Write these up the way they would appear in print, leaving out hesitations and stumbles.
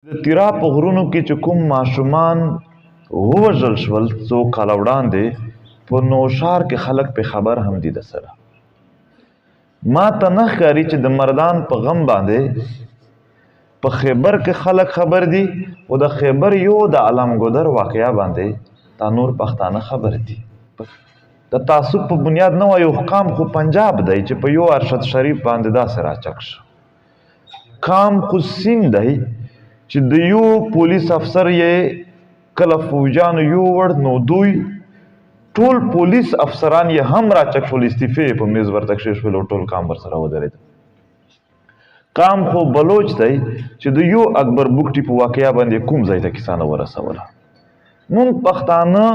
د تیرا په غرونو کې چې کوم ماشومان ووژل شول څو کاله وړاندې په نوشار کې خلک په خبر هم دي د سره ما ته نه ښکاري چې د مردان په غم باندې په خیبر کې خلک خبر دي او د خیبر یو د علمګودر واقعیا باندې تا نور پښتانه خبر دي د تعصب په بنیاد نه وایو حکام خو پنجاب دی چې په یو ارشد شریف باندې داسې راچک شو کام خو سیند دی چې د یو پولیس افسر یې کله فوجانو یو وړ نو دوی ټول پولیس افسران یې هم راچک شول استعفې په میز ورته کښېښول او ټول کام ورسره ودرېد کام خو بلوچ دی چې د یو اکبر بوکټي په واقعیا باندې کوم ځای ته کیسه نه ورسوله مونږ پښتانه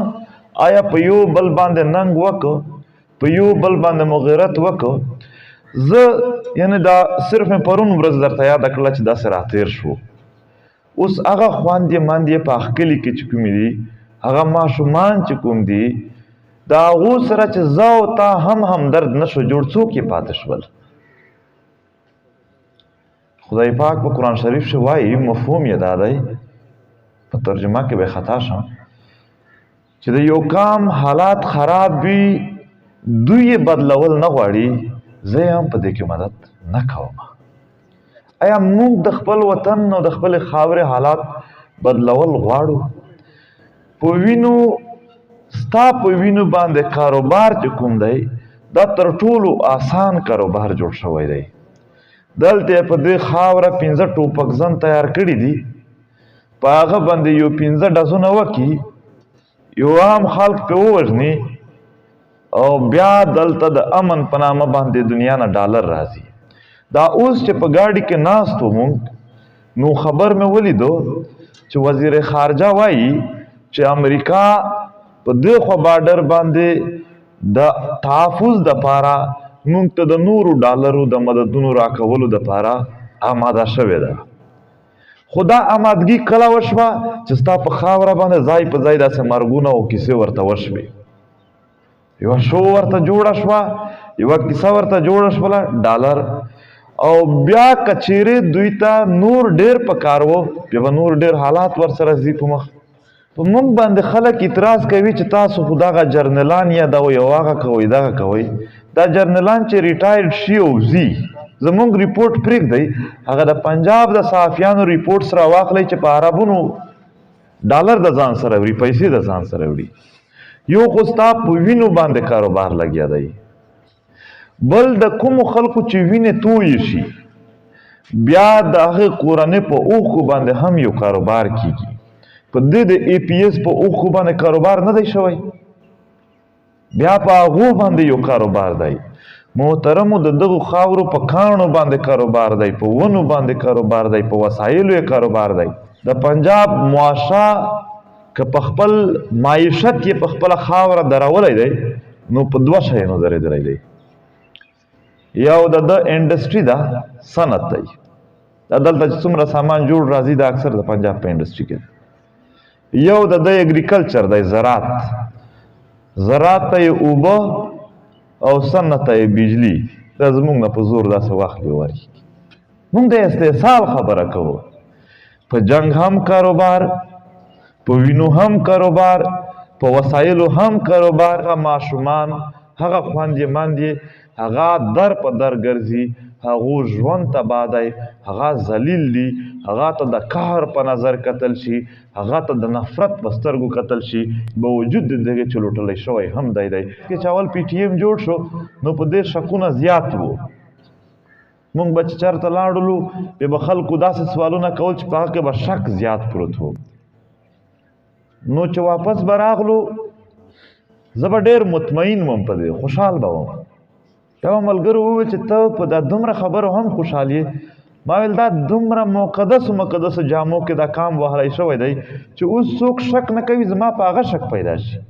آیا په یو بل باندې ننګ وکړو په یو بل باندې مو غیرت وکړو زه یعنې دا صرف مې پرون ورځ درته یاده کړله چې داسې راتېر شو اوس هغه خواندې ماندې په اخکلي کې چې کومې دي هغه ماشومان چې کوم دي د هغو سره چې زه او تا هم همدرد نه شو جوړ څوک یې پاتې شول خدای پاک په قرآن شریف کې وایي مفهوم یې دا دی په ترجمه کې به خطا شم چې د یو کام حالات خراب وي دوی یې بدلول نه غواړي زه یې هم په دې کې مدد نه کوم آیا موږ د خپل وطن او د خپل خاورې حالات بدلول غواړو په وینو ستا په وینو باندې کاروبار چې کوم دی دا تر ټولو آسان کاروبار جوړ شوی دی دلته په دې خاوره 15 ټوپکزن تیار کړي دي په هغه باندې یو 15 ډزونه وکړي یو عام خلک پې ووژني او بیا دلته د امن په نامه باندې دنیا نه ډالر راځي دا اوس چې په ګاډي کې ناست و مونږ نو خبر مې ولیدو چې وزیر خارجه وایي چې امریکا په دې خوا بارډر باندې د تحفظ دپاره مونږ ته د نورو ډالرو د مددونو راکولو دپاره آماده شوې ده خو دا آمادګي کله وشوه چې ستا په خاوره باندې ځای په ځای داسې مرګونه او کیسې ورته وشوې یوه شو ورته جوړه شوه یوه کیسه ورته جوړه شوله ډالر او بیا کچیرې دوی ته نور ډېر پکار و بیا به نور ډېر حالات ورسره ځي په مخ په موږ باندې خلک اعتراض کوي چې تاسو خو دغه جرنلان یادوئ او هغه کوئ دغه کوئ دا جرنلان چې ریټایرډ شي او ځي زمونږ ریپورټ پرېږدئ هغه د پنجاب د صحافیانو ریپورټ سره واخلئ چې په عربونو ډالر د ځان سره وړي پیسې د ځان سره وړي یو خو ستا په وینو باندې کاروبار لګیا دی بل د کومو خلکو چې وینې تویې شي بیا د هغې کورنۍ په اوښکو باندې هم یو کاروبار کیږي په دې د ای پی ایس په اوښکو باندې کاروبار نه دی شوی بیا په هغو باندې یو کاروبار دی محترمو د دغو خاورو په کاڼو باندې کاروبار دی په ونو باندې کاروبار دی په وسایلو یې کاروبار دی د پنجاب معاشه که په خپل معیشت یې په خپله خاوره درولی دی نو په دوه شیانو درېدلی دی یو د انډسټري ده صنعت دی دا دلته چې څومره سامان جوړ راځي دا اکثر د پنجاب په انډسټري کې یو د اګریکلچر دی زراعت ته یې اوبه او صنعت ته یې بجلي دا زموږ نه په زور داسې واخلي ورکړي موږ د استحصال خبره کوو په جنګ هم کاروبار په وینو هم کاروبار په وسایلو هم کاروبار هغه ماشومان هغه خویندې ماندې هغه در په در ګرځي هغو ژوند تباه دی هغه ذلیل دي هغه ته د قهر په نظر کتل شي هغه ته د نفرت په سترګو کتل شي باوجود د دغې چې لوټلی شوی هم دی که چې اول پی ټي ایم جوړ شو نو په دې شکونه زیات وو موږ به چې چېرته لاړلو بیا به خلکو داسې سوالونه کول چې په هغه کې به شک زیات پروت و نو چې واپس به راغلو زه به ډېر مطمئن وم په دې خوشحال به وم یو ملګرو وویل چې ته په دا دومره خبرو هم خوشحال یې ما ویل دا دومره مقدسو جامو کې دا کام وهلی شوی دی چې اوس څوک شک نه کوي زما په هغه شک پیدا شي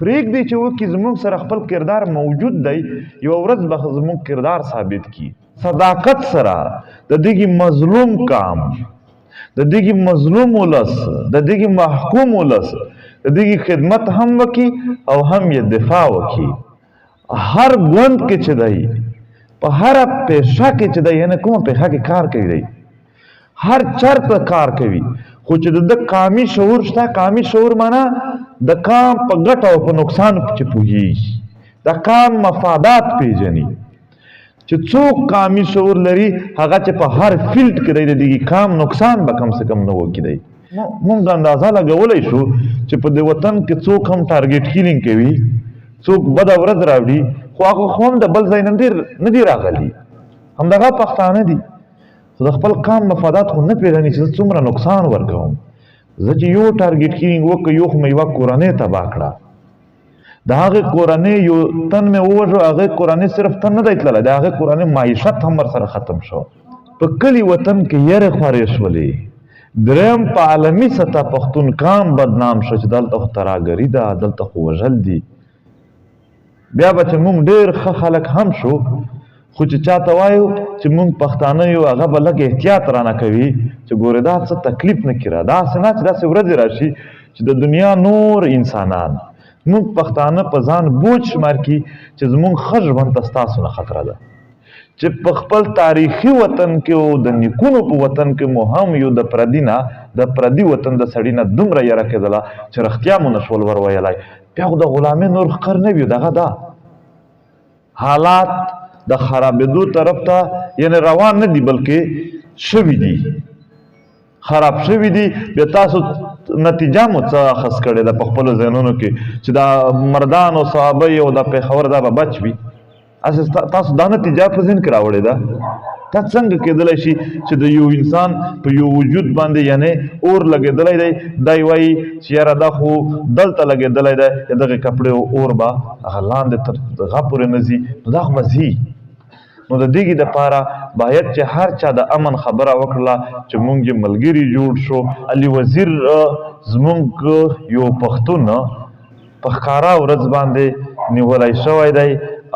پرېږدئ چې وکړي زموږ سره خپل کردار موجود دی یوه ورځ به زموږ کردار ثابت کړي صداقت سره د دغې مظلوم کام د دغې مظلوم ولس د دغې محکوم ولس د دغې خدمت هم وکړي او هم یې دفاع وکړي هر ګوند کې چې دی په هره پیشه کې چې دی یعنې کومه پیشه کې کار کوي دی هر چرته کار کوي خو چې د قامي شعور شته. قامي شعور معنا د کام په ګټه او په نقصان چې پوهیږي، د کام مفادات پیژني. چې څوک قامي شعور لري هغه چې په هر فیلډ کې دی د دې کام نقصان به کم سے کم نه وکړي. مونږ اندازه لګولی شو چې په دې وطن کې څوک هم ټارګېټ کیلینګ کوي، څوک بده ورځ راوړي، خو هغه خو هم د بل ځای نه دي راغلي، همدغه پښتانه دي، خو د خپل قام مفادات خو نه پېژني چې زه څومره نقصان ورکوم. زه چې یو ټارګېټ کیلینګ وکړه، یو خو مې یوه کورنۍ تباه کړه، د هغې کورنۍ یو تن مې ووژو، هغې کورنۍ صرف تن نه دی تللی، د هغې کورنۍ معیشت هم ورسره ختم شو. په کلي وطن کې یرې خورې شولې. دریم په عالمي سطح پښتون قام بدنام شو چې دلته خو تراګري ده، دلته خو وژل دي. بیا به چې مونږ ډېر ښه خلک هم شو، خو چې چاته وایو چې مونږ پښتانه یو، هغه به لږ احتیاط رانه کوي چې ګورې دا څه تکلیف نه کړه. داسې نه چې داسې ورځې راشي چې د دنیا نور انسانان مونږ پښتانه په ځان بوج شمار کړي چې زمونږ ښه ژوند ته ستاسو نه خطره ده. چې په خپل تاریخي وطن کې او د نیکونو په وطن کې مو هم یو د پردي نه، د پردي وطن د سړي نه دومره یره کېدله چې رښتیا مو نشول ور ویلی. بیا خو د غلامۍ نور ښکر نه وي، دغه ده حالات د خرابېدو طرف ته یعنې روان نه دي بلکې شوي دي، خراب شوي دي. بیا تاسو نتیجه مو څه اخذ کړې ده په خپلو ذهنونو کې چې دا مردان او صحابه او د پېښور دا به بچ وي. تاسو دا نتیجه په ذهن کې راوړې ده. دا څنګه کېدلی شي چې د یو انسان په یو وجود باندې یعنې اور لګېدلی دی، دی وایي چې یاره دا خو دلته لګېدلی دی، یا دغې کپړې اور به هغه لاندې تر هغه پورې نه ځي، نو دا خو به ځي. نو د دې دپاره باید چې هر چا د امن خبره وکړله چې مونږ یې ملګري جوړ شو. علي وزیر زمونږ یو پښتون په ښکاره ورځ باندې نیولی شوی دی،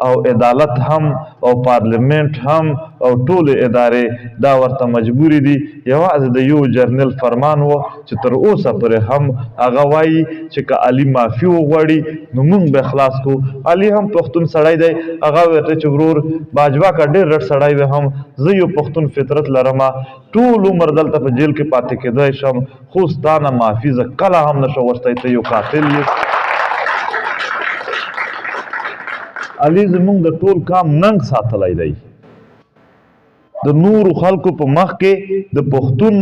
او عدالت هم او پارلیمنت هم او ټولې ادارې دا ورته مجبورې دي. یوازې د یو جرنل فرمان و چې تر اوسه پورې هم هغه وایي چې که علي معافي وغواړي نو موږ به خلاص کړو. علي هم پښتون سړی دی، هغه ورته چې ورور باجواکه ډېر رټ سړی وی، هم زه یو پښتون فطرت لرمه، ټول عمر دلته په جیل کې پاتې کېدی شم، خو ستا نه معافي زه کله هم نشم غوښتی، ته یو قاتل یې. علي زمونږ د ټول کام ننګ ساتلی دی. د نورو خلکو په مخ کې د پښتون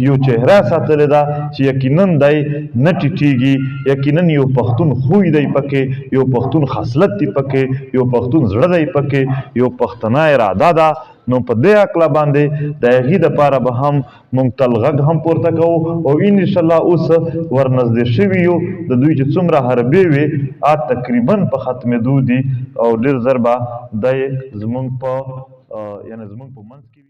یو چهره ساتلې ده چې یقینا دی نه ټیټېږي، یقینا یو پښتون خوی دی پکې، یو پښتون خصلت دی پکې، یو پښتون زړه دی پکې، یو پښتنه اراده ده. نو په دې عقله باندې د هغې دپاره به هم مونږ تل غږ هم پورته کوو، او انشاءالله اوس ورنږدې شوي یو د دوی چې څومره حربې وې تقریبا په ختمېدو دي، او ډېر زر به دی زمونږ په منځ کې